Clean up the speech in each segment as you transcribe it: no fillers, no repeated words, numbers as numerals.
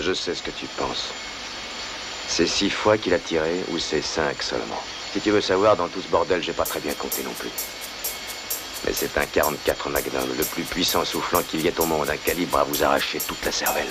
Je sais ce que tu penses. C'est 6 fois qu'il a tiré ou c'est 5 seulement? Si tu veux savoir, dans tout ce bordel, j'ai pas très bien compté non plus. Mais c'est un 44 Magnum, le plus puissant soufflant qu'il y ait au monde, un calibre à vous arracher toute la cervelle.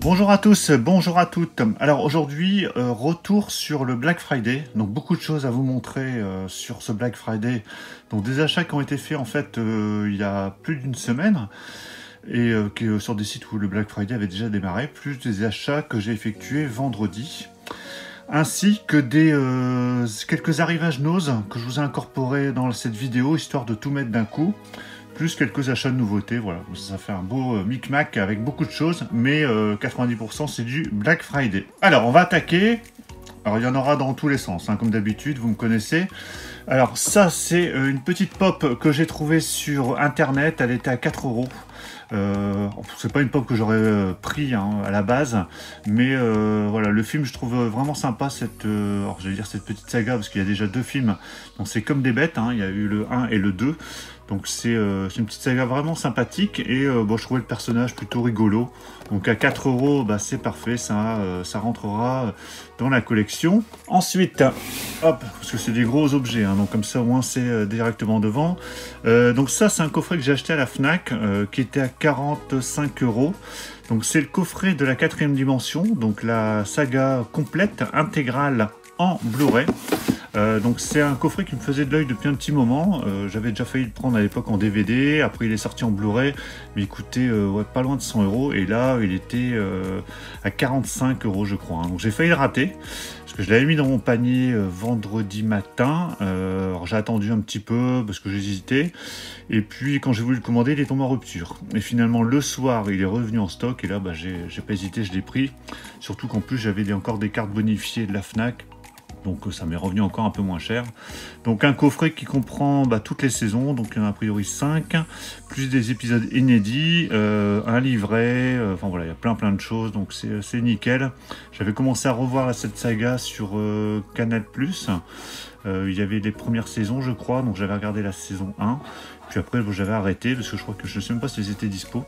Bonjour à tous, bonjour à toutes. Alors aujourd'hui, retour sur le Black Friday. Donc beaucoup de choses à vous montrer sur ce Black Friday. Donc des achats qui ont été faits en fait il y a plus d'une semaine et sur des sites où le Black Friday avait déjà démarré, plus des achats que j'ai effectués vendredi. Ainsi que quelques arrivages noses que je vous ai incorporés dans cette vidéo, histoire de tout mettre d'un coup. Plus quelques achats de nouveautés, voilà, ça fait un beau micmac avec beaucoup de choses, mais 90% c'est du Black Friday. Alors on va attaquer, alors il y en aura dans tous les sens, hein, comme d'habitude, vous me connaissez. Alors ça c'est une petite pop que j'ai trouvée sur internet, elle était à 4 €. C'est pas une pop que j'aurais pris à la base, mais voilà, le film je trouve vraiment sympa, alors je vais dire cette petite saga, parce qu'il y a déjà 2 films, donc c'est comme des bêtes, il y a eu le 1 et le 2, donc c'est une petite saga vraiment sympathique, et bon, je trouvais le personnage plutôt rigolo, donc à 4 €, bah, c'est parfait, ça rentrera dans la collection. Ensuite, hop, parce que c'est des gros objets, donc comme ça au moins c'est directement devant. Donc ça c'est un coffret que j'ai acheté à la Fnac, qui était à 45 €. Donc c'est le coffret de la 4e dimension, donc la saga complète, intégrale en Blu-ray. Donc c'est un coffret qui me faisait de l'œil depuis un petit moment. J'avais déjà failli le prendre à l'époque en DVD, après il est sorti en Blu-ray, mais il coûtait ouais, pas loin de 100 €, et là il était à 45 € je crois. Donc j'ai failli le rater, parce que je l'avais mis dans mon panier vendredi matin. Alors j'ai attendu un petit peu, parce que j'hésitais, et puis quand j'ai voulu le commander, il est tombé en rupture. Et finalement le soir, il est revenu en stock, et là bah, j'ai pas hésité, je l'ai pris. Surtout qu'en plus j'avais encore des cartes bonifiées de la Fnac, donc ça m'est revenu encore un peu moins cher. Donc un coffret qui comprend toutes les saisons, donc il y en a a priori 5, plus des épisodes inédits, un livret, enfin voilà, il y a plein de choses, donc c'est nickel. J'avais commencé à revoir cette saga sur Canal+, il y avait les premières saisons je crois, donc j'avais regardé la saison 1, puis après bon, j'avais arrêté, parce que je crois que je ne sais même pas si ils étaient dispo.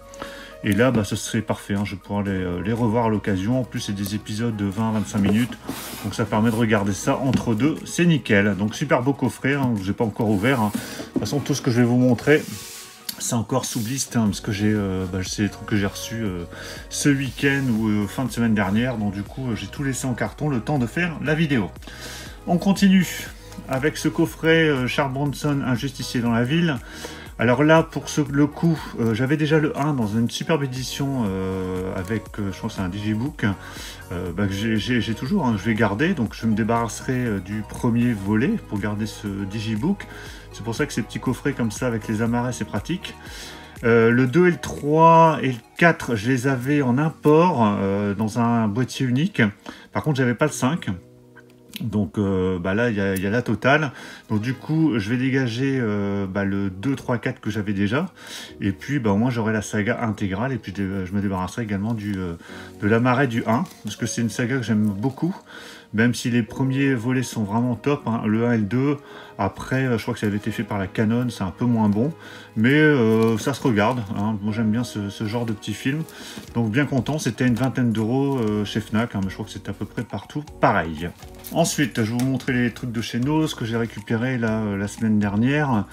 Et là, bah, ce serait parfait, je pourrais les revoir à l'occasion. En plus, c'est des épisodes de 20 à 25 minutes. Donc ça permet de regarder ça entre deux. C'est nickel. Donc super beau coffret, je n'ai pas encore ouvert. De toute façon, tout ce que je vais vous montrer, c'est encore sous bliste, parce que c'est les trucs que j'ai reçus ce week-end ou fin de semaine dernière. Donc du coup, j'ai tout laissé en carton, le temps de faire la vidéo. On continue avec ce coffret Charles Bronson, Un justicier dans la ville. Alors là, pour le coup, j'avais déjà le 1 dans une superbe édition avec, je pense que c'est un digibook, que j'ai toujours, je vais garder, donc je me débarrasserai du premier volet pour garder ce digibook. C'est pour ça que ces petits coffrets comme ça avec les amarrets, c'est pratique. Le 2 et le 3 et le 4, je les avais en import dans un boîtier unique. Par contre, j'avais pas le 5. Donc là il y a la totale, donc du coup je vais dégager le 2, 3, 4 que j'avais déjà, et puis au moins j'aurai la saga intégrale, et puis je me débarrasserai également de l'amarret du 1, parce que c'est une saga que j'aime beaucoup, même si les premiers volets sont vraiment top, le 1 et le 2, après je crois que ça avait été fait par la Canon, c'est un peu moins bon, mais ça se regarde, moi j'aime bien ce genre de petits films, donc bien content. C'était une vingtaine d'euros chez Fnac, mais je crois que c'est à peu près partout pareil. Ensuite, je vais vous montrer les trucs de chez Nose que j'ai récupéré la semaine dernière.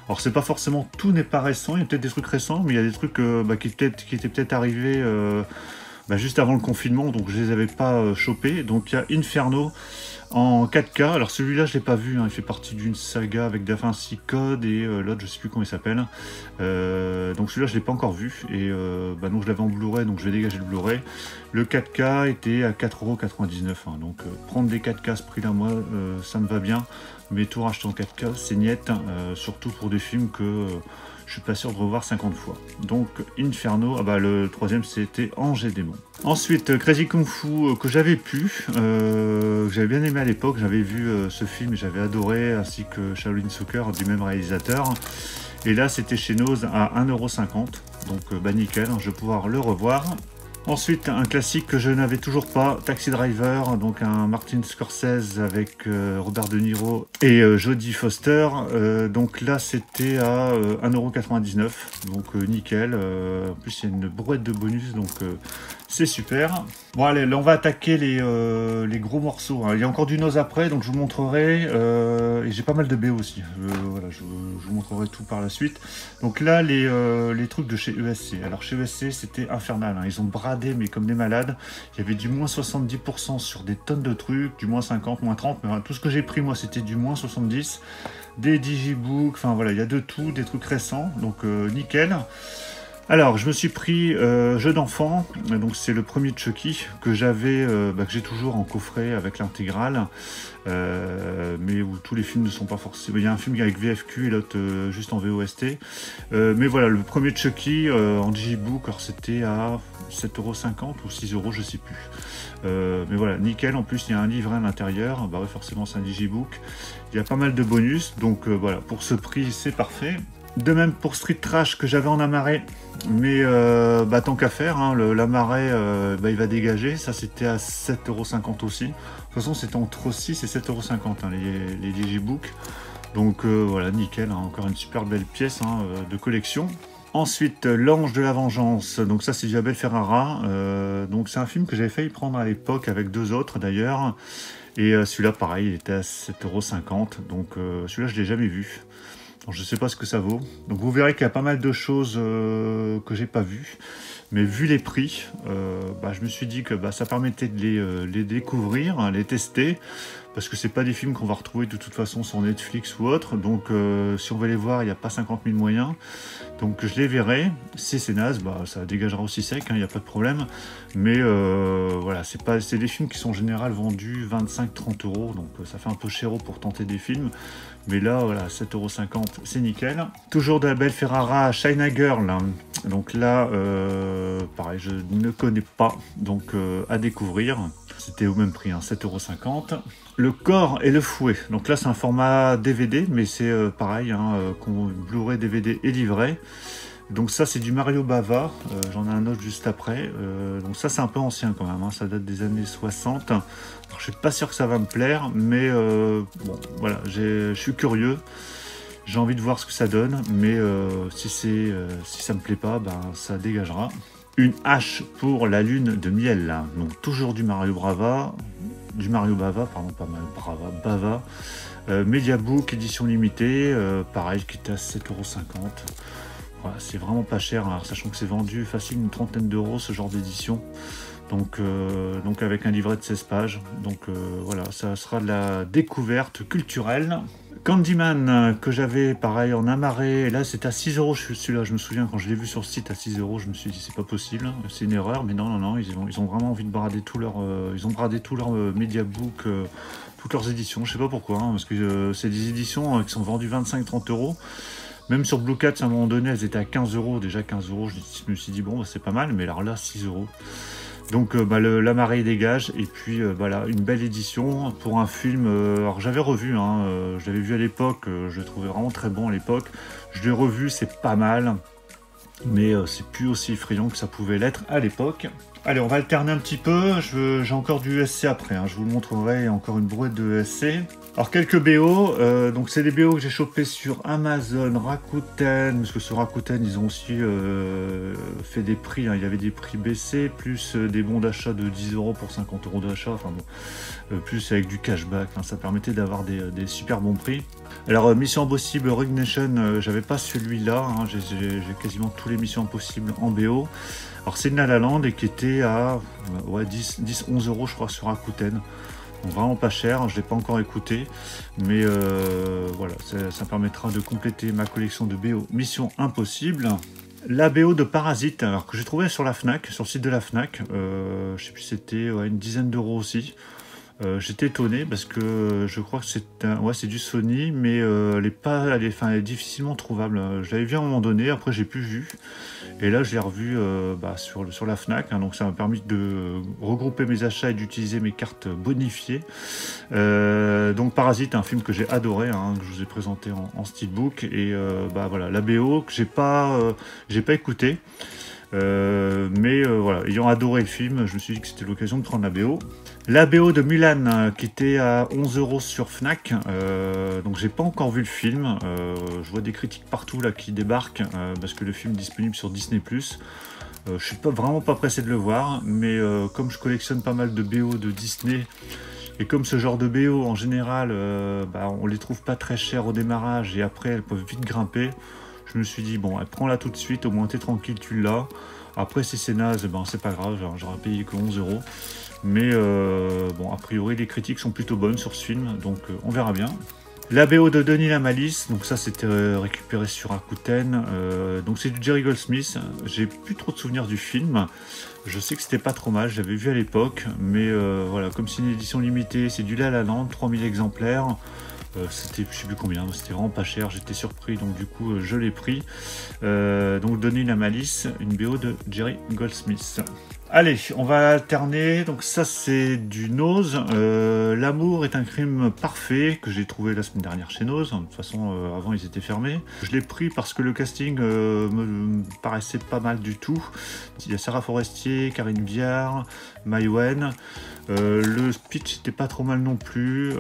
Alors c'est pas forcément, tout n'est pas récent, il y a peut-être des trucs récents, mais il y a des trucs qui étaient peut-être arrivés juste avant le confinement, donc je les avais pas chopés. Donc il y a Inferno en 4K. Alors celui-là je l'ai pas vu, il fait partie d'une saga avec Da Vinci Code et l'autre je sais plus comment il s'appelle. Donc celui-là je l'ai pas encore vu, et donc je l'avais en Blu-ray, donc je vais dégager le Blu-ray. Le 4K était à 4,99 €, donc prendre des 4K à ce prix-là, moi ça me va bien, mais tout racheter en 4K c'est niette, surtout pour des films que je suis pas sûr de revoir 50 fois. Donc Inferno, ah bah le troisième c'était Ange et Démon. Ensuite Crazy Kung Fu que j'avais pu, que j'avais bien aimé à l'époque, j'avais vu ce film et j'avais adoré, ainsi que Shaolin Soccer du même réalisateur. Et là c'était chez Nose à 1,50 €, donc bah nickel, je vais pouvoir le revoir. Ensuite, un classique que je n'avais toujours pas, Taxi Driver, donc un Martin Scorsese avec Robert De Niro et Jodie Foster. Donc là, c'était à 1,99 €, donc nickel. En plus, il y a une brouette de bonus, donc c'est super. Bon, allez, là, on va attaquer les gros morceaux, hein. Il y a encore du Nose après, donc je vous montrerai. Et j'ai pas mal de BO aussi. Voilà, je vous montrerai tout par la suite. Donc là, les trucs de chez ESC. Alors, chez ESC, c'était infernal, hein. Ils ont bradé, mais comme des malades. Il y avait du moins 70% sur des tonnes de trucs, du moins 50, moins 30. Mais, tout ce que j'ai pris, moi, c'était du moins 70. Des digibooks, enfin voilà, il y a de tout, des trucs récents, donc nickel. Alors, je me suis pris Jeu d'enfant, donc c'est le premier Chucky que j'avais, que j'ai toujours en coffret avec l'intégrale, mais où tous les films ne sont pas forcément. Il y a un film avec VFQ et l'autre juste en VOST, mais voilà, le premier Chucky en digibook, alors c'était à 7,50 € ou 6 €, je sais plus. Mais voilà, nickel. En plus, il y a un livret à l'intérieur. Bah oui, forcément, c'est un digibook. Il y a pas mal de bonus, donc voilà, pour ce prix, c'est parfait. De même pour Street Trash que j'avais en amarré, mais tant qu'à faire, hein, l'amarré il va dégager. Ça c'était à 7,50 € aussi. De toute façon c'était entre 6 et 7,50 € hein, les digibooks. Donc voilà, nickel, hein, encore une super belle pièce hein, de collection. Ensuite, L'Ange de la Vengeance, donc ça c'est du Abel Ferrara. Donc c'est un film que j'avais failli prendre à l'époque avec deux autres d'ailleurs. Et celui-là pareil, il était à 7,50 €. Donc celui-là je ne l'ai jamais vu. Je ne sais pas ce que ça vaut. Donc vous verrez qu'il y a pas mal de choses que j'ai pas vues. Mais vu les prix, je me suis dit que ça permettait de les découvrir, hein, les tester. Parce que c'est pas des films qu'on va retrouver de toute façon sur Netflix ou autre. Donc si on veut les voir, il n'y a pas 50 000 moyens. Donc je les verrai. Si c'est naze, ça dégagera aussi sec, il n'y a pas de problème. Mais voilà, c'est des films qui sont en général vendus 25-30 €. Donc ça fait un peu cher pour tenter des films. Mais là, voilà, 7,50 €, c'est nickel. Toujours de Abel Ferrara, China Girl. Donc là, pareil, je ne connais pas. Donc à découvrir. C'était au même prix, hein, 7,50 €. Le corps et le fouet. Donc là, c'est un format DVD, mais c'est pareil, hein, Blu-ray, DVD et livret. Donc ça, c'est du Mario Bava. J'en ai un autre juste après. Donc ça, c'est un peu ancien quand même, hein, ça date des années 60. Alors, je suis pas sûr que ça va me plaire, mais bon, voilà, je suis curieux. J'ai envie de voir ce que ça donne, mais si ça me plaît pas, ça dégagera. Une hache pour la lune de miel, là. Donc toujours du Mario Bava, pardon, pas Mario Brava, Bava. Mediabook, édition limitée, pareil, qui était à 7,50 €. Voilà, c'est vraiment pas cher, alors, sachant que c'est vendu facile une trentaine d'euros ce genre d'édition. Donc avec un livret de 16 pages. Donc voilà, ça sera de la découverte culturelle. Candyman, que j'avais pareil en amarré, là c'est à 6 € celui-là, je me souviens quand je l'ai vu sur le site à 6 €, je me suis dit c'est pas possible, c'est une erreur, mais non, ils ont vraiment envie de brader tout leur, ils ont bradé tout leur mediabook, toutes leurs éditions, je sais pas pourquoi, hein, parce que c'est des éditions qui sont vendues 25-30 €. Même sur Blue Cat, à un moment donné, elles étaient à 15 €, déjà 15 €, je me suis dit bon, c'est pas mal, mais alors là, 6 €. Donc l'amarré dégage, et puis voilà, une belle édition pour un film. Alors j'avais revu, hein, je l'avais vu à l'époque, je le trouvais vraiment très bon à l'époque. Je l'ai revu, c'est pas mal, mais c'est plus aussi effrayant que ça pouvait l'être à l'époque. Allez, on va alterner un petit peu, j'ai encore du ESC après, hein, je vous le montrerai, encore une brouette de ESC. Alors quelques BO, donc c'est des BO que j'ai chopé sur Amazon, Rakuten, parce que sur Rakuten ils ont aussi fait des prix, hein, il y avait des prix baissés, plus des bons d'achat de 10 € pour 50 € d'achat, enfin bon, plus avec du cashback, hein, ça permettait d'avoir des super bons prix. Alors Mission Impossible Rogue Nation, j'avais pas celui-là, hein, j'ai quasiment tous les Missions Impossibles en BO. Alors c'est La La Land et qui était à 10-11 € je crois sur Rakuten. Donc vraiment pas cher, je ne l'ai pas encore écouté, mais voilà, ça permettra de compléter ma collection de BO Mission Impossible. La BO de Parasite, alors que j'ai trouvé sur la Fnac, sur le site de la Fnac, je sais plus, c'était une dizaine d'euros aussi. J'étais étonné parce que je crois que c'est du Sony, mais elle est difficilement trouvable. Je l'avais vu à un moment donné, après j'ai plus vu. Et là je l'ai revu sur la Fnac, hein, donc ça m'a permis de regrouper mes achats et d'utiliser mes cartes bonifiées. Donc Parasite, un film que j'ai adoré, hein, que je vous ai présenté en steelbook. Et voilà, la BO que j'ai pas écouté. Voilà, ayant adoré le film, je me suis dit que c'était l'occasion de prendre la BO. La BO de Mulan, qui était à 11 € sur Fnac, donc j'ai pas encore vu le film. Je vois des critiques partout là qui débarquent parce que le film est disponible sur Disney+. Je suis vraiment pas pressé de le voir, mais comme je collectionne pas mal de BO de Disney, et comme ce genre de BO en général, on les trouve pas très chers au démarrage et après elles peuvent vite grimper. Je me suis dit, bon, prends-la tout de suite, au moins t'es tranquille, tu l'as. Après, si c'est naze, c'est pas grave, j'aurais payé que 11 €. Mais a priori, les critiques sont plutôt bonnes sur ce film, donc on verra bien. La BO de Denis la Malice, donc ça c'était récupéré sur Rakuten. Donc c'est du Jerry Goldsmith. J'ai plus trop de souvenirs du film. Je sais que c'était pas trop mal, j'avais vu à l'époque, mais voilà, comme c'est une édition limitée, c'est du La La Land, 3000 exemplaires. C'était, je sais plus combien, c'était vraiment pas cher, j'étais surpris, donc du coup je l'ai pris. Donc Denis la Malice, une BO de Jerry Goldsmith. Allez, on va alterner. Donc ça c'est du Nose. L'amour est un crime parfait que j'ai trouvé la semaine dernière chez Nose. De toute façon, avant ils étaient fermés. Je l'ai pris parce que le casting me paraissait pas mal du tout. Il y a Sarah Forestier, Karine Viard, Maïwen. Le pitch était pas trop mal non plus.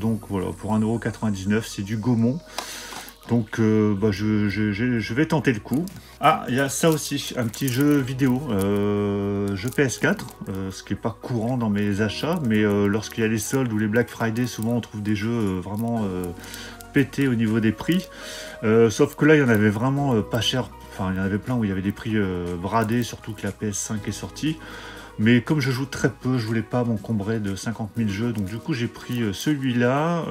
Donc voilà, pour 1,99 €, c'est du Gaumont. Donc je vais tenter le coup. Ah, il y a ça aussi, un petit jeu vidéo, jeu PS4, ce qui n'est pas courant dans mes achats, mais lorsqu'il y a les soldes ou les Black Friday, souvent on trouve des jeux vraiment pétés au niveau des prix. Sauf que là, il y en avait vraiment pas cher. Enfin, il y en avait plein où il y avait des prix bradés, surtout que la PS5 est sortie. Mais comme je joue très peu, je voulais pas m'encombrer de 50 000 jeux, donc du coup j'ai pris celui-là.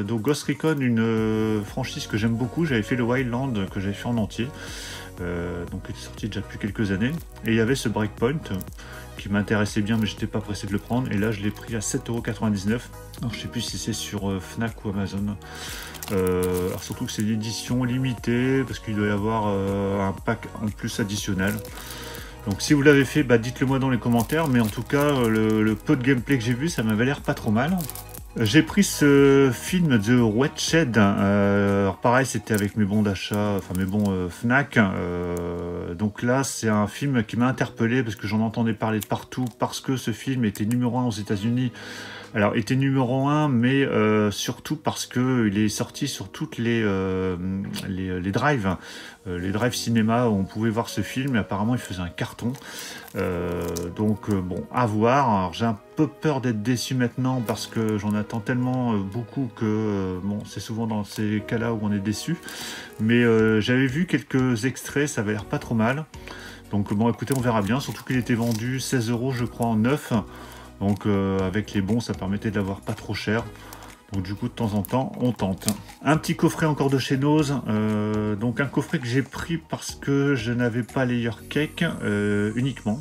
Donc Ghost Recon, une franchise que j'aime beaucoup. J'avais fait le Wildland que j'avais fait en entier, donc il est sorti déjà depuis quelques années. Et il y avait ce Breakpoint qui m'intéressait bien, mais j'étais pas pressé de le prendre. Et là je l'ai pris à 7,99 €. Alors je sais plus si c'est sur Fnac ou Amazon. Alors surtout que c'est l'édition limitée, parce qu'il doit y avoir un pack en plus additionnel. Donc si vous l'avez fait, dites-le moi dans les commentaires, mais en tout cas, le peu de gameplay que j'ai vu, ça m'avait l'air pas trop mal. J'ai pris ce film de Wretched, alors pareil, c'était avec mes bons d'achat, enfin mes bons Fnac. Donc là, c'est un film qui m'a interpellé, parce que j'en entendais parler de partout, parce que ce film était numéro 1 aux États-Unis. Alors, était numéro 1, mais surtout parce qu'il est sorti sur toutes les drives. Les drives cinéma où on pouvait voir ce film, et apparemment il faisait un carton. Bon, à voir. Alors, j'ai un peu peur d'être déçu maintenant parce que j'en attends tellement beaucoup que c'est souvent dans ces cas-là où on est déçu. Mais j'avais vu quelques extraits, ça avait l'air pas trop mal. Donc bon, écoutez, on verra bien. Surtout qu'il était vendu 16 € je crois en neuf. Donc avec les bons, ça permettait de l'avoir pas trop cher. Donc du coup, de temps en temps, on tente. Un petit coffret encore de chez Nose. Donc un coffret que j'ai pris parce que je n'avais pas Layer Cake uniquement.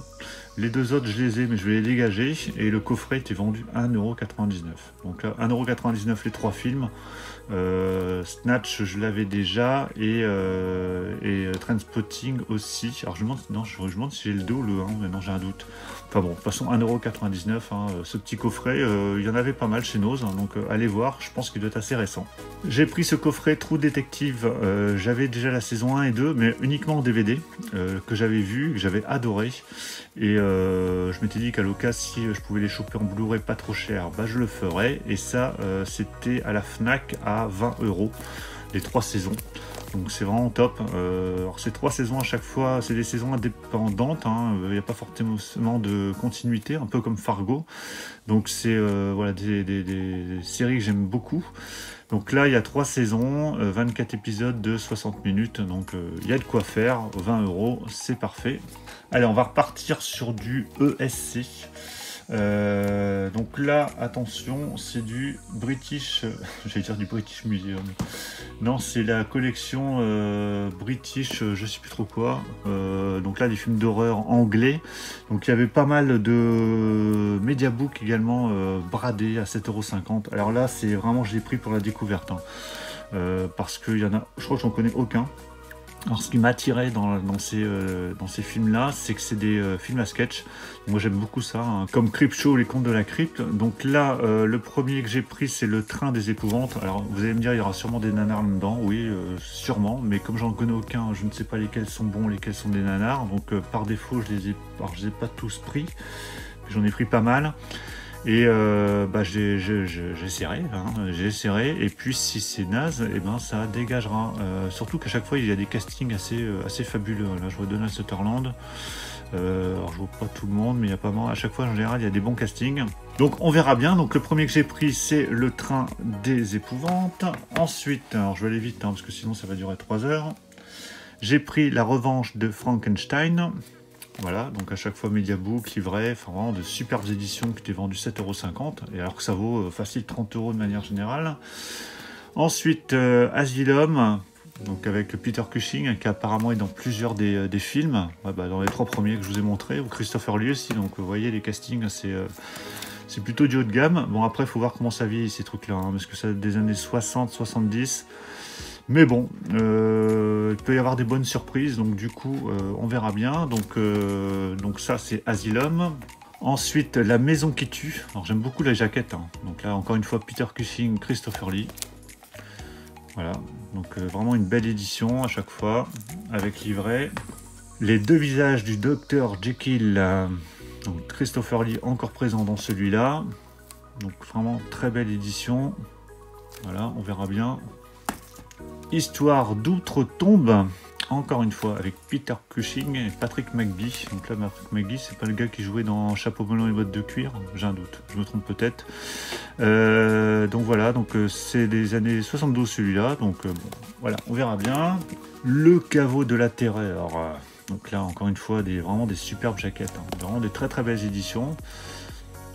Les deux autres, je les ai, mais je vais les dégager. Et le coffret était vendu 1,99 €. Donc là, 1,99 € les 3 films. Snatch, je l'avais déjà. Et Trainspotting aussi. Alors je me demande si j'ai le 2 ou le 1, mais non, j'ai un doute. Enfin bon, de toute façon, 1,99 €, hein, ce petit coffret, il y en avait pas mal chez Nose, hein, donc allez voir, je pense qu'il doit être assez récent. J'ai pris ce coffret True Detective, j'avais déjà la saison 1 et 2, mais uniquement en DVD, que j'avais vu, que j'avais adoré. Et je m'étais dit qu'à l'occasion, si je pouvais les choper en Blu-ray pas trop cher, je le ferais. Et ça, c'était à la Fnac à 20 €, les 3 saisons. Donc c'est vraiment top. Alors ces 3 saisons à chaque fois, c'est des saisons indépendantes, hein. Il n'y a pas forcément de continuité, un peu comme Fargo. Donc c'est voilà, des séries que j'aime beaucoup. Donc là il y a 3 saisons, 24 épisodes de 60 minutes, donc il y a de quoi faire, 20 €, c'est parfait. Allez, on va repartir sur du ESC. Donc là, attention, c'est du British, j'allais dire du British Museum. Non, c'est la collection British, je sais plus trop quoi. Donc là, des films d'horreur anglais. Donc il y avait pas mal de Mediabook également bradés à 7,50 €. Alors là, c'est vraiment, je l'ai pris pour la découverte. Parce qu'il y en a, je crois que j'en connais aucun. Alors ce qui m'a attiré dans ces films-là, c'est que c'est des films à sketch. Moi j'aime beaucoup ça, hein, comme Creepshow, les contes de la crypte. Donc là, le premier que j'ai pris, c'est Le Train des épouvantes. Alors vous allez me dire, il y aura sûrement des nanars dedans, oui, sûrement, mais comme j'en connais aucun, je ne sais pas lesquels sont bons, lesquels sont des nanars. Donc par défaut, je les ai pas tous pris, j'en ai pris pas mal. Et j'essaierai, et puis si c'est naze, et ben ça dégagera. Surtout qu'à chaque fois il y a des castings assez fabuleux. Là je vois Donald Sutherland, alors je vois pas tout le monde, mais il y a pas mal. À chaque fois en général il y a des bons castings. Donc on verra bien. Donc le premier que j'ai pris c'est Le Train des épouvantes. Ensuite, alors je vais aller vite parce que sinon ça va durer 3 heures. J'ai pris La Revanche de Frankenstein. Voilà, donc à chaque fois Mediabook, livret, enfin vraiment de superbes éditions qui étaient vendues 7,50 €, et alors que ça vaut facile 30 € de manière générale. Ensuite, Asylum, donc avec Peter Cushing, qui apparemment est dans plusieurs des films, dans les 3 premiers que je vous ai montrés, ou Christopher Lee aussi, donc vous voyez les castings, c'est plutôt du haut de gamme. Bon après, il faut voir comment ça vieillit ces trucs-là, parce que ça date des années 60-70. Mais bon, il peut y avoir des bonnes surprises, donc du coup, on verra bien. Donc ça, c'est Asylum. Ensuite, La Maison qui tue. Alors j'aime beaucoup la jaquette. Donc là, encore une fois, Peter Cushing, Christopher Lee. Voilà, donc vraiment une belle édition à chaque fois, avec livret. Les deux visages du Dr Jekyll. Donc Christopher Lee encore présent dans celui-là. Donc vraiment très belle édition. Voilà, on verra bien. Histoire d'outre-tombe, encore une fois avec Peter Cushing et Patrick McGee. Donc là, Patrick McGee, c'est pas le gars qui jouait dans Chapeau melon et bottes de cuir, j'ai un doute, je me trompe peut-être. Donc voilà, c'est des années 72 celui-là, donc bon, voilà, on verra bien. Le caveau de la terreur. Donc là, encore une fois, vraiment des superbes jaquettes, vraiment des très très belles éditions.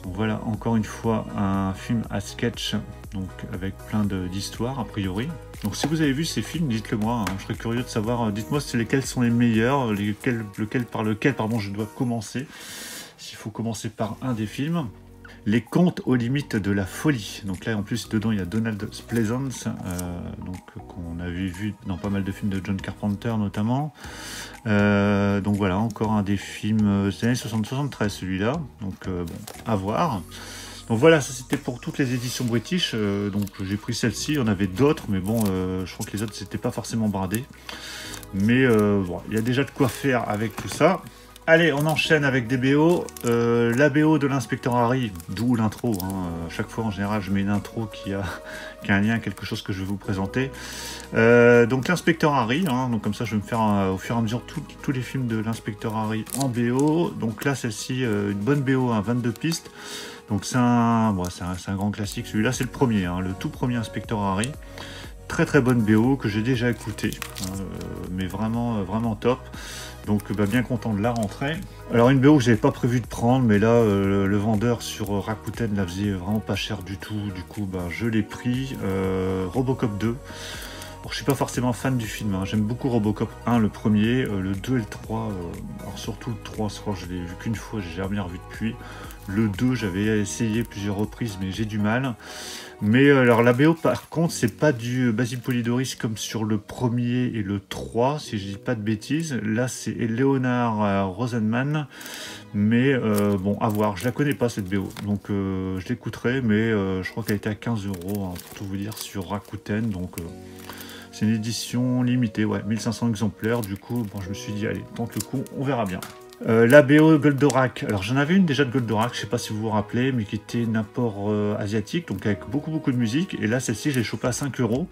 Donc voilà, encore une fois, un film à sketch, donc avec plein d'histoires, a priori. Donc si vous avez vu ces films, dites-le moi, je serais curieux de savoir, dites-moi lesquels sont les meilleurs, par lequel je dois commencer, s'il faut commencer par un des films. Les contes aux limites de la folie. Donc là, en plus, dedans, il y a Donald Pleasence, qu'on avait vu dans pas mal de films de John Carpenter, notamment. Donc voilà, encore un des films des années 73, celui-là. Donc, bon, à voir. Donc voilà, ça c'était pour toutes les éditions British. Donc j'ai pris celle-ci, il y en avait d'autres, mais bon, je crois que les autres, c'était pas forcément bradé. Mais bon, il y a déjà de quoi faire avec tout ça. Allez, on enchaîne avec des BO. La BO de l'inspecteur Harry, d'où l'intro. À chaque fois, en général, je mets une intro qui a un lien à quelque chose que je vais vous présenter. Donc l'inspecteur Harry, donc comme ça, je vais me faire au fur et à mesure tous les films de l'inspecteur Harry en BO. Donc là, celle-ci, une bonne BO, 22 pistes. Donc c'est un grand classique. Celui-là, c'est le premier, le tout premier inspecteur Harry. Très très bonne BO que j'ai déjà écouté, mais vraiment vraiment top. Donc bien content de la rentrée. Alors une BO que j'avais pas prévu de prendre, mais là le vendeur sur Rakuten la faisait vraiment pas cher du tout. Du coup je l'ai pris. Robocop 2. Bon, je suis pas forcément fan du film, j'aime beaucoup Robocop 1, le premier, le 2 et le 3, alors surtout le 3, je crois que je l'ai vu qu'une fois, j'ai jamais revu depuis. Le 2, j'avais essayé plusieurs reprises, mais j'ai du mal. Mais alors la BO par contre, c'est pas du Basil Polidoris comme sur le premier et le 3, si je dis pas de bêtises. Là, c'est Leonard Rosenman, mais bon, à voir. Je la connais pas cette BO, donc je l'écouterai, mais je crois qu'elle était à 15 €, pour tout vous dire, sur Rakuten, donc... c'est une édition limitée, ouais, 1500 exemplaires. Du coup, bon, je me suis dit, allez, tente le coup, on verra bien. La BO Goldorak. Alors, j'en avais une déjà de Goldorak, je sais pas si vous vous rappelez, mais qui était un import asiatique, donc avec beaucoup de musique. Et là, celle-ci, je l'ai chopée à 5 €.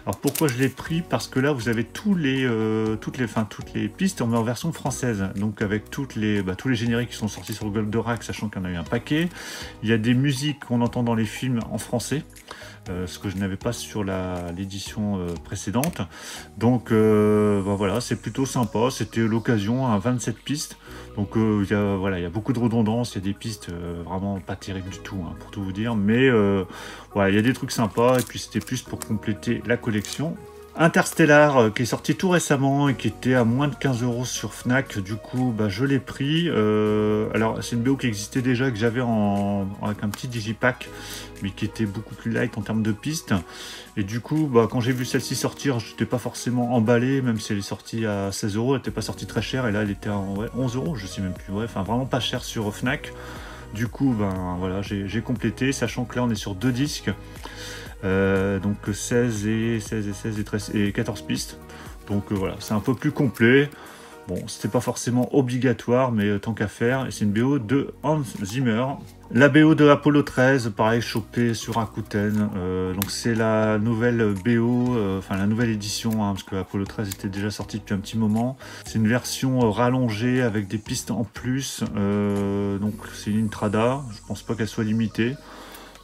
Alors, pourquoi je l'ai pris? Parce que là, vous avez toutes les pistes en version française. Donc, avec tous les génériques qui sont sortis sur Goldorak, sachant qu'il y en a eu un paquet. Il y a des musiques qu'on entend dans les films en français. Ce que je n'avais pas sur l'édition précédente. Donc voilà, c'est plutôt sympa. C'était l'occasion à 27 pistes. Donc voilà, il y a beaucoup de redondance, il y a des pistes vraiment pas terribles du tout, hein, pour tout vous dire. Mais voilà, il y a des trucs sympas, et puis c'était plus pour compléter la collection. Interstellar, qui est sorti tout récemment et qui était à moins de 15 € sur Fnac, du coup bah, je l'ai pris. Alors c'est une BO qui existait déjà, que j'avais avec un petit digipack, mais qui était beaucoup plus light en termes de pistes. Et du coup, bah, quand j'ai vu celle-ci sortir, je n'étais pas forcément emballé, même si elle est sortie à 16 €, elle n'était pas sortie très chère, et là elle était à 11 €, je sais même plus, ouais, enfin vraiment pas cher sur Fnac. Du coup, ben voilà, j'ai complété, sachant que là on est sur 2 disques. Donc 16 et 13 et 14 pistes. Donc voilà, c'est un peu plus complet. Bon, c'était pas forcément obligatoire, mais tant qu'à faire. Et c'est une BO de Hans Zimmer. La BO de Apollo 13, pareil, chopée sur Rakuten. Donc c'est la nouvelle BO, enfin la nouvelle édition, hein, parce que Apollo 13 était déjà sorti depuis un petit moment. C'est une version rallongée avec des pistes en plus. Donc c'est une Intrada. Je pense pas qu'elle soit limitée.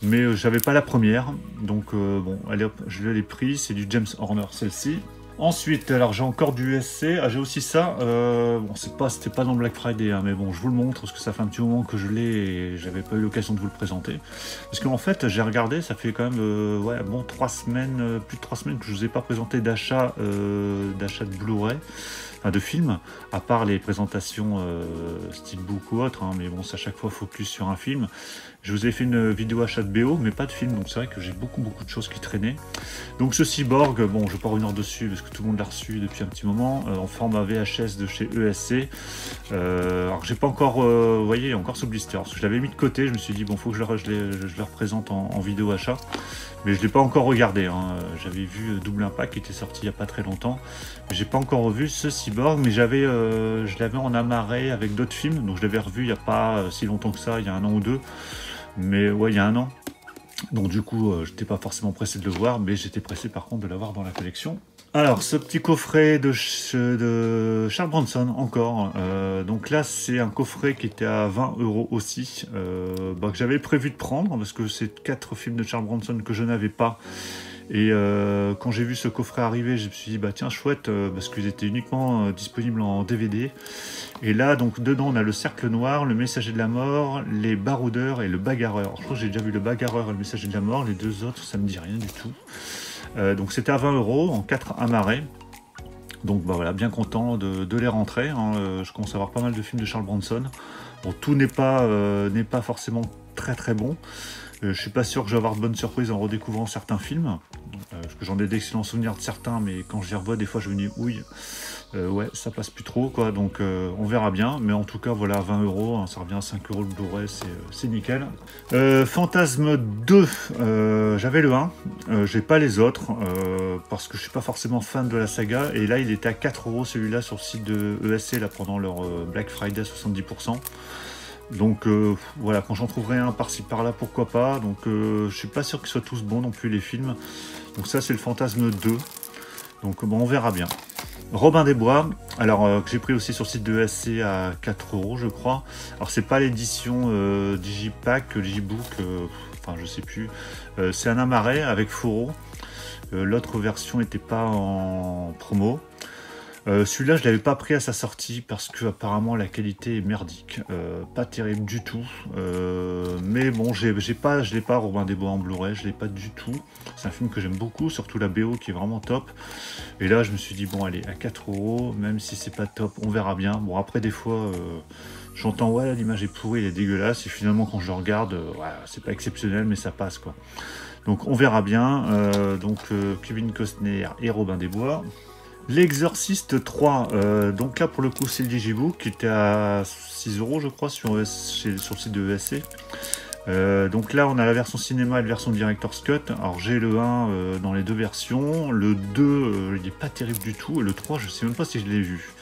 Mais j'avais pas la première, donc bon, allez hop, je l'ai pris, c'est du James Horner celle-ci. Ensuite, alors j'ai encore du USC, j'ai aussi ça, bon c'était pas dans Black Friday, hein, mais bon je vous le montre parce que ça fait un petit moment que je l'ai et j'avais pas eu l'occasion de vous le présenter. Parce qu'en fait j'ai regardé, ça fait quand même ouais, bon 3 semaines, plus de 3 semaines que je vous ai pas présenté d'achat de Blu-ray. De films, à part les présentations Steelbook ou autre, hein, mais bon, c'est à chaque fois focus sur un film. Je vous ai fait une vidéo achat de BO, mais pas de film, donc c'est vrai que j'ai beaucoup de choses qui traînaient. Donc ce Cyborg, bon, je vais pas revenir dessus parce que tout le monde l'a reçu depuis un petit moment, en format VHS de chez ESC. Alors j'ai pas encore, vous voyez, il y a encore ce blister, parce que je l'avais mis de côté, je me suis dit, bon, faut que je le représente en vidéo achat. Mais je ne l'ai pas encore regardé, hein. J'avais vu Double Impact qui était sorti il n'y a pas très longtemps. J'ai pas encore revu ce Cyborg, mais je l'avais en amarré avec d'autres films, donc je l'avais revu il n'y a pas si longtemps que ça, il y a 1 an ou 2. Mais ouais, il y a 1 an. Donc du coup, je n'étais pas forcément pressé de le voir, mais j'étais pressé par contre de l'avoir dans la collection. Alors, ce petit coffret de Charles Bronson, encore. Donc là, c'est un coffret qui était à 20 € aussi, que j'avais prévu de prendre, parce que c'est 4 films de Charles Bronson que je n'avais pas. Et quand j'ai vu ce coffret arriver, je me suis dit, bah tiens, chouette, parce qu'ils étaient uniquement disponibles en DVD. Et là, donc dedans, on a le Cercle Noir, le Messager de la Mort, les Baroudeurs et le Bagarreur. Je crois que j'ai déjà vu le Bagarreur et le Messager de la Mort, les deux autres, ça me dit rien du tout. Donc c'était à 20 € en 4 amarrés. Donc bah voilà, bien content de les rentrer, hein. Je commence à avoir pas mal de films de Charles Bronson. Bon, tout n'est pas forcément très bon. Je suis pas sûr que je vais avoir de bonnes surprises en redécouvrant certains films. Parce que j'en ai d'excellents souvenirs de certains, mais quand je les revois, des fois je me dis ouille, ouais, ça passe plus trop, quoi. Donc on verra bien. Mais en tout cas, voilà, 20 €, hein, ça revient à 5 € le Blu-ray, c'est nickel. Fantasme 2, j'avais le 1, j'ai pas les autres, parce que je suis pas forcément fan de la saga. Et là, il était à 4 € celui-là sur le site de ESC, là, pendant leur Black Friday 70%. Donc voilà, quand j'en trouverai un par-ci par-là, pourquoi pas. Donc je suis pas sûr qu'ils soient tous bons non plus, les films. Donc ça, c'est le Fantasme 2. Donc bon, on verra bien. Robin des Bois, alors que j'ai pris aussi sur le site de ESC à 4 € je crois. Alors c'est pas l'édition Digipack, Digibook, enfin je sais plus. C'est un amarré avec Foro. L'autre version n'était pas en promo. Celui-là, je l'avais pas pris à sa sortie parce que apparemment la qualité est merdique, pas terrible du tout. Mais bon, je l'ai pas Robin des Bois en Blu-ray, je l'ai pas du tout. C'est un film que j'aime beaucoup, surtout la BO qui est vraiment top. Et là, je me suis dit bon, allez, à 4 €, même si c'est pas top, on verra bien. Bon, après des fois, j'entends ouais, l'image est pourrie, elle est dégueulasse, et finalement quand je le regarde, ouais, c'est pas exceptionnel, mais ça passe quoi. Donc on verra bien. Kevin Costner et Robin des Bois. L'Exorciste 3, donc là pour le coup c'est le Digibook qui était à 6 € je crois sur le site de ESC. Donc là on a la version cinéma et la version Director's Cut. Alors j'ai le 1 dans les deux versions, le 2 il n'est pas terrible du tout, et le 3 je sais même pas si je l'ai vu.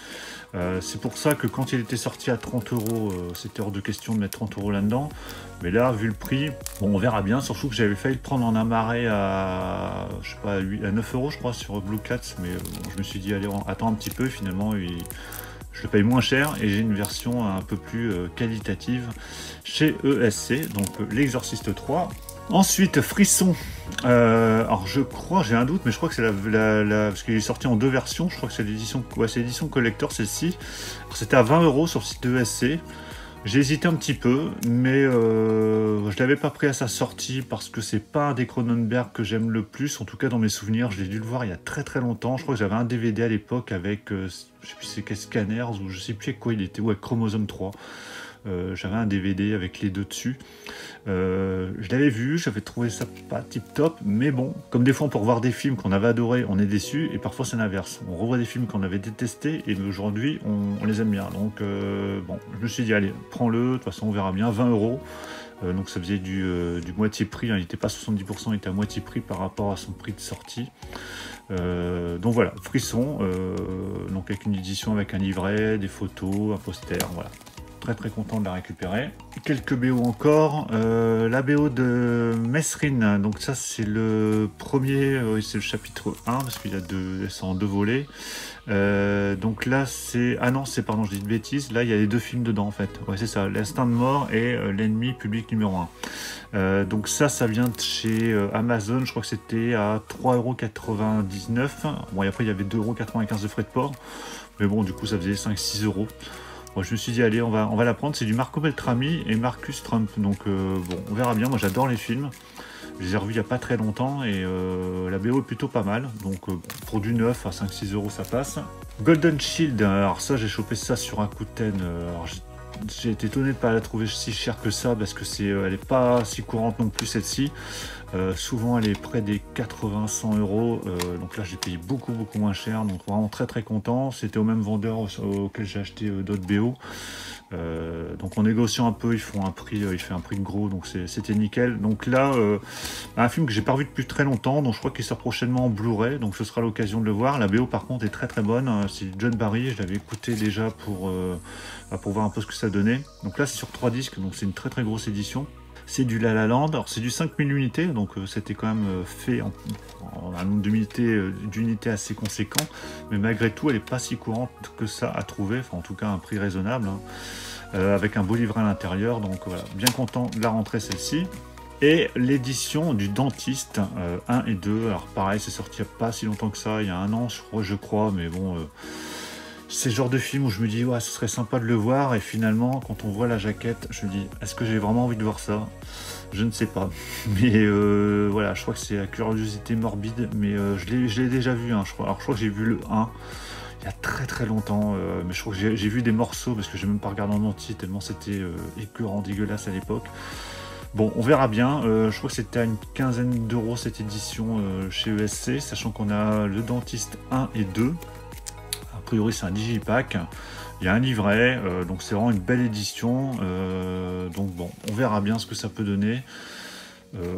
C'est pour ça que quand il était sorti à 30 €, c'était hors de question de mettre 30 € là-dedans. Mais là, vu le prix, bon, on verra bien. Surtout que j'avais failli le prendre en amarré à, je sais pas, à 9 € je crois sur Blue Cats. Mais bon, je me suis dit, allez, attends un petit peu. Finalement, Je le paye moins cher et j'ai une version un peu plus qualitative chez ESC, donc l'Exorciste 3. Ensuite, Frisson. Alors je crois, j'ai un doute, mais je crois que c'est parce qu'il est sorti en 2 versions. Je crois que c'est l'édition collector, celle-ci. C'était à 20 € sur le site de ESC. J'ai hésité un petit peu, mais je l'avais pas pris à sa sortie parce que c'est pas un des Cronenberg que j'aime le plus. En tout cas, dans mes souvenirs, je l'ai dû le voir il y a très très longtemps. Je crois que j'avais un DVD à l'époque avec, je sais plus c'est quel Scanners ou je sais plus avec quoi il était, ou avec Chromosome 3. J'avais un DVD avec les 2 dessus. Je l'avais vu, j'avais trouvé ça pas tip top, mais bon, comme des fois on peut revoir des films qu'on avait adorés, on est déçu, et parfois c'est l'inverse. On revoit des films qu'on avait détestés, et aujourd'hui on les aime bien. Donc bon, je me suis dit, allez, prends-le, de toute façon on verra bien, 20 €. Donc ça faisait du moitié prix, hein, il n'était pas 70%, il était à moitié prix par rapport à son prix de sortie. Donc voilà, Frisson, donc avec une édition avec un livret, des photos, un poster, voilà. Très très content de la récupérer. Quelques BO encore. La BO de Mesrine, donc ça c'est le premier, c'est le chapitre 1 parce qu'il y a c'est en 2 volets. Donc là c'est... Ah non, c'est pardon, je dis de bêtises. Là il y a les 2 films dedans en fait. Ouais, c'est ça, L'Instinct de mort et L'ennemi public numéro 1. Donc ça vient de chez Amazon. Je crois que c'était à 3,99 €. Bon, et après il y avait 2,95 € de frais de port. Mais bon, du coup ça faisait 5-6 €. Bon, je me suis dit, allez, on va la prendre. C'est du Marco Beltrami et Marcus Trump. Donc, bon, on verra bien. Moi, j'adore les films. Je les ai revus il n'y a pas très longtemps. Et la BO est plutôt pas mal. Donc, pour du neuf, à 5-6 € ça passe. Golden Shield. Alors, ça, j'ai chopé ça sur un coup de tête. Alors, j'ai été étonné de ne pas la trouver si chère que ça. Parce que elle n'est pas si courante non plus, celle-ci. Souvent elle est près des 80-100 €, donc là j'ai payé beaucoup moins cher, donc vraiment très très content. C'était au même vendeur auquel j'ai acheté d'autres BO, donc en négociant un peu, il fait un prix de gros, donc c'était nickel. Donc là, un film que j'ai pas revu depuis très longtemps, donc je crois qu'il sort prochainement en Blu-ray, donc ce sera l'occasion de le voir. La BO par contre est très très bonne, c'est John Barry, je l'avais écouté déjà pour voir un peu ce que ça donnait. Donc là c'est sur 3 disques, donc c'est une très très grosse édition. C'est du La La Land, alors c'est du 5000 unités, donc c'était quand même fait en un nombre d'unités assez conséquent, mais malgré tout elle n'est pas si courante que ça à trouver, enfin en tout cas un prix raisonnable, hein, avec un beau livret à l'intérieur, donc voilà, bien content de la rentrée celle-ci. Et l'édition du Dentiste 1 et 2, alors pareil c'est sorti il n'y a pas si longtemps que ça, il y a 1 an je crois, mais bon... c'est le genre de film où je me dis, ouais, ce serait sympa de le voir, et finalement, quand on voit la jaquette, je me dis, est-ce que j'ai vraiment envie de voir ça? Je ne sais pas. Mais voilà, je crois que c'est la curiosité morbide, mais je l'ai déjà vu, hein, je crois. Alors, je crois que j'ai vu le 1 il y a très très longtemps, mais je crois que j'ai vu des morceaux, parce que j'ai même pas regardé en entier, tellement c'était écœurant, dégueulasse à l'époque. Bon, on verra bien. Je crois que c'était à une quinzaine d'euros cette édition chez ESC, sachant qu'on a le Dentiste 1 et 2. A priori c'est un digipack, il y a un livret, donc c'est vraiment une belle édition, donc bon, on verra bien ce que ça peut donner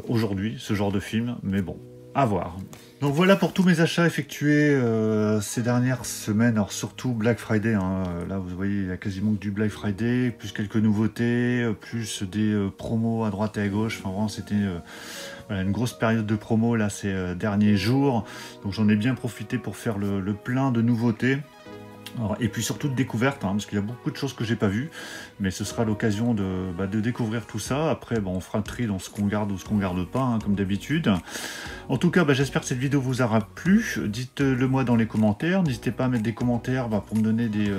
aujourd'hui, ce genre de film, mais bon, à voir. Donc voilà pour tous mes achats effectués ces dernières semaines, alors surtout Black Friday, hein. Là vous voyez il y a quasiment que du Black Friday, plus quelques nouveautés, plus des promos à droite et à gauche, enfin vraiment c'était voilà, une grosse période de promo là ces derniers jours, donc j'en ai bien profité pour faire le plein de nouveautés. Alors, et puis surtout de découverte, hein, parce qu'il y a beaucoup de choses que j'ai pas vues, mais ce sera l'occasion de découvrir tout ça. Après, on fera le tri dans ce qu'on garde ou ce qu'on garde pas, hein, comme d'habitude. En tout cas, j'espère que cette vidéo vous aura plu. Dites-le moi dans les commentaires. N'hésitez pas à mettre des commentaires pour me donner des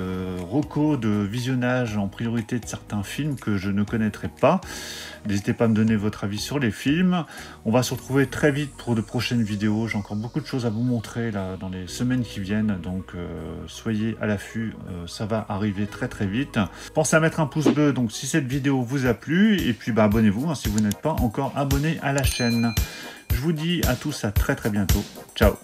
recos de visionnage en priorité de certains films que je ne connaîtrais pas. N'hésitez pas à me donner votre avis sur les films. On va se retrouver très vite pour de prochaines vidéos. J'ai encore beaucoup de choses à vous montrer là dans les semaines qui viennent, donc soyez à l'affût, ça va arriver très très vite. Pensez à mettre un pouce bleu donc si cette vidéo vous a plu, et puis abonnez-vous hein, si vous n'êtes pas encore abonné à la chaîne. Je vous dis à tous à très très bientôt. Ciao.